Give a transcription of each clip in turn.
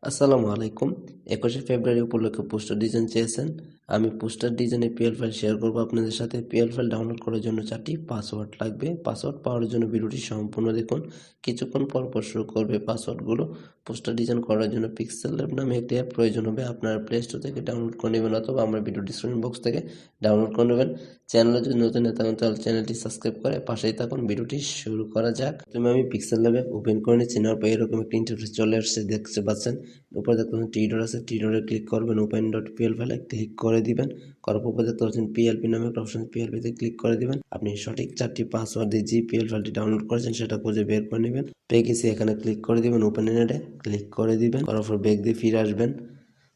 আসসালামু আলাইকুম। 21শে ফেব্রুয়ারি উপলক্ষে পোস্টার ডিজাইন চেয়েছেন। আমি পোস্টার ডিজাইনের পিএল ফাইল শেয়ার করব আপনাদের সাথে। পিএল ফাইল ডাউনলোড করার জন্য 4টি পাসওয়ার্ড লাগবে। পাসওয়ার্ড পাওয়ার জন্য ভিডিওটি সম্পূর্ণ দেখুন। কিছুক্ষণ পর পর শো করবে পাসওয়ার্ডগুলো। পোস্টার ডিজাইন করার জন্য পিক্সেল ল্যাব নামে একটি অ্যাপ প্রয়োজন হবে। আপনারা প্লে স্টোর থেকে ডাউনলোড করে নেবেন অথবা আমার ভিডিও ডিসক্রিপশন বক্স থেকে ডাউনলোড করে নেবেন। চ্যানেলে যদি নতুন হয়ে থাকেন তাহলে চ্যানেলটি সাবস্ক্রাইব করে পাশেই থাকুন। ভিডিওটি শুরু করা যাক। প্রথমে আমি পিক্সেল ল্যাব অ্যাপ ওপেন করে নিচ্ছি। নেওয়ার পর এরকম একটি ইন্টারফেস চলে আসছে, দেখতে পাচ্ছেন। উপরে দেখতে পাচ্ছেন টিডর আছে, টিডরে ক্লিক করবেন। ওপেন ডট পিএল ফাইলে ক্লিক করে দিবেন। করার পর দেখতে পাচ্ছেন পিএলপি নামে একটা অপশন, পিএলপিতে ক্লিক করে দিবেন। আপনি সঠিক 4টি পাসওয়ার্ড দিয়ে যে পিএল ফাইলটি ডাউনলোড করেছেন সেটা খুঁজে বের করে নেবেন। পেয়ে গেছি, এখানে ক্লিক করে দিবেন। ওপেন এনে ক্লিক করে দিবেন। করার পর ব্যাক দিয়ে ফিরে আসবেন।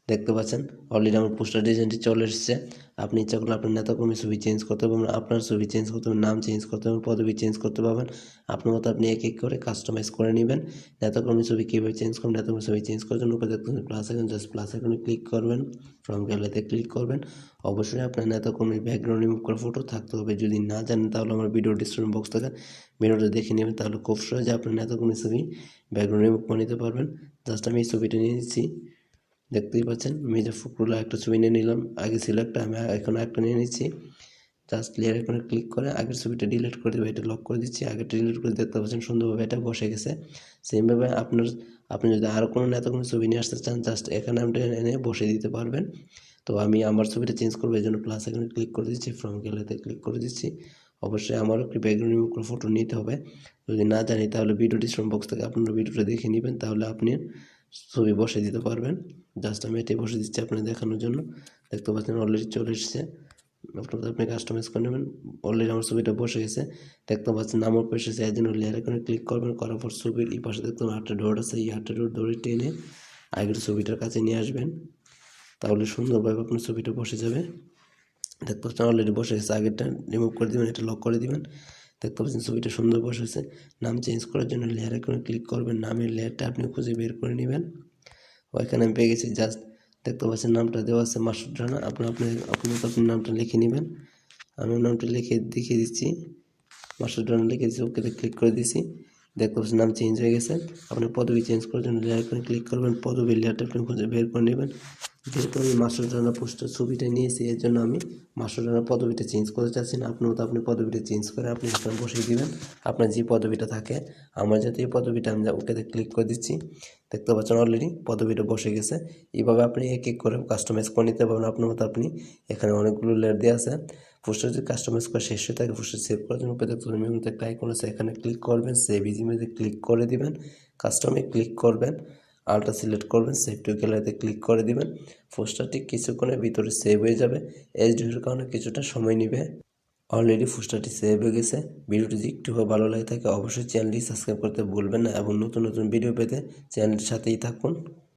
দেখতে পাচ্ছেন অলরেডি আমার পোস্টার ডিজাইনটি চলে এসেছে। আপনি ইচ্ছা করলে আপনার নেতাকর্মীর ছবি চেঞ্জ করতে পারবেন, আপনার ছবি চেঞ্জ করতে পারবেন, নাম চেঞ্জ করতে পারবেন, পদবি চেঞ্জ করতে পারবেন। আপনার মতো আপনি এক এক করে কাস্টমাইজ করে নেবেন। নেতাকর্মীর ছবি কীভাবে চেঞ্জ করবেন, নেতাকর্মীর ছবি চেঞ্জ করার জন্য উপরে দেখতে প্লাস আইকন, জাস্ট প্লাস আইকনে ক্লিক করবেন। ফ্রম গ্যালারিতে ক্লিক করবেন। অবশ্যই আপনার নেতাকর্মীর ব্যাকগ্রাউন্ড রিমুভ করা ফটো থাকতে হবে। যদি না জানেন তাহলে আমার ভিডিও ডিসক্রিপশন বক্স থেকে ভিডিওটা দেখে নেবেন, তাহলে খুব সহজে আপনার নেতাকর্মীর ছবি ব্যাকগ্রাউন্ড রিমুভ করে নিতে পারবেন। জাস্ট আমি এই ছবিটা নিয়ে নিচ্ছি। দেখতেই পাচ্ছেন মির্জা ফখরুল্লাহ একটা ছবি নিয়ে নিলাম। আগে ছিল একটা, আমি এখন একটা নিয়ে নিচ্ছি। জাস্ট লেয়ার আইকনে ক্লিক করে আগের ছবিটা ডিলিট করে দেবো, এটা লক করে দিচ্ছি। আগেরটা ডিলিট করে দেখতে পাচ্ছেন সুন্দরভাবে এটা বসে গেছে। সেমভাবে আপনি যদি আরও কোনো নেতাকর্মীর ছবি নিয়ে আসতে চান, জাস্ট এখানে আপনি এনে বসে দিতে পারবেন। তো আমি আমার ছবিটা চেঞ্জ করবো, এই জন্য প্লাস এখানে ক্লিক করে দিচ্ছি, ফ্রম গ্যালারিতে ক্লিক করে দিচ্ছি। অবশ্যই আমারও একটি ব্যাকগ্রাউন্ড রিমুভ করে ফটো নিতে হবে। যদি না জানি তাহলে ভিডিও ডিসক্রিপশন বক্স থেকে আপনারা ভিডিওটা দেখে নেবেন, তাহলে আপনি ছবি বসে দিতে পারবেন। জাস্ট আমি এটাই বসে দিচ্ছি আপনাদের দেখানোর জন্য। দেখতে পাচ্ছেন অলরেডি চলে এসেছে। আপনারা আপনি কাস্টমাইজ করে নেবেন। অলরেডি আমার ছবিটা বসে গেছে। দেখতে পাচ্ছেন আমার পাশে এসেছে, এর জন্য লেয়ার আইকনে ক্লিক করবেন। করার পর ছবির এই পাশে দেখতে পাবেন 8টা ডট আছে, এই 8টা ডট ধরে টেনে আগের ছবিটার কাছে নিয়ে আসবেন। তাহলে সুন্দরভাবে আপনার ছবিটা বসে যাবে। দেখতে পাচ্ছেন অলরেডি বসে গেছে। আগেরটা রিমুভ করে দিবেন, এটা লক করে দিবেন। দেখতে পাচ্ছেন ছবিটা সুন্দর বসেছে। নাম চেঞ্জ করার জন্য লেয়ার আইকনে ক্লিক করবেন। নামের লেয়ারটা আপনি খুঁজে বের করে নেবেন। ওইখানে আমি পেয়ে গেছি। জাস্ট দেখতে পাচ্ছেন নামটা দেওয়া আছে মাসুদ রানা। আপনার নামটা লিখে নেবেন। আমি নামটা লিখে দেখিয়ে দিচ্ছি। মাসুদ রানা লিখে দিচ্ছি, ওকেতে ক্লিক করে দিচ্ছি। দেখতে পাচ্ছেন নাম চেঞ্জ হয়ে গেছে। আপনি পদবি চেঞ্জ করার জন্য লেয়ার আইকনে ক্লিক করবেন। পদবীর লেয়ারটা আপনি খুঁজে বের করে নেবেন। যেহেতু আমি মাসুদ রানা পোস্টার ছবিটা নিয়েছি, এর জন্য আমি মাসুদ রানার পদবিটা চেঞ্জ করতে চাচ্ছি না। আপনার মতো আপনি পদবিটা চেঞ্জ করে আপনি এখানে বসিয়ে দিবেন আপনার যে পদবিটা থাকে। আমার যাতে এই পদবিটা আমি ওকেতে ক্লিক করে দিচ্ছি। দেখতে পাচ্ছেন অলরেডি পদবিটা বসে গেছে। এইভাবে আপনি এক এক করে কাস্টমাইজ করে নিতে পারবেন আপনার মতো আপনি। এখানে অনেকগুলো লেয়ার দেওয়া আছে। পোস্টার যদি কাস্টমাইজ করা শেষ হয়ে থাকে, পোস্টার সেভ করার জন্য উপরে দেখতে পাচ্ছেন মেনুতে একটা আইকন আছে, এখানে ক্লিক করবেন। সেভ ইজ ইমেজে ক্লিক করে দিবেন। কাস্টমে ক্লিক করবেন, আলটা সিলেক্ট করবেন, সেভ টু গ্যালারিতে ক্লিক করে দিবেন। পোস্টারটি কিছুক্ষণের ভিতরে সেভ হয়ে যাবে। এইচডির কারণে কিছুটা সময় নেবে। অলরেডি পোস্টারটি সেভ হয়ে গেছে। ভিডিওটি যদি একটু ভালো লাগে থাকে অবশ্যই চ্যানেলটি সাবস্ক্রাইব করতে ভুলবেন না এবং নতুন নতুন ভিডিও পেতে চ্যানেলটির সাথেই থাকুন।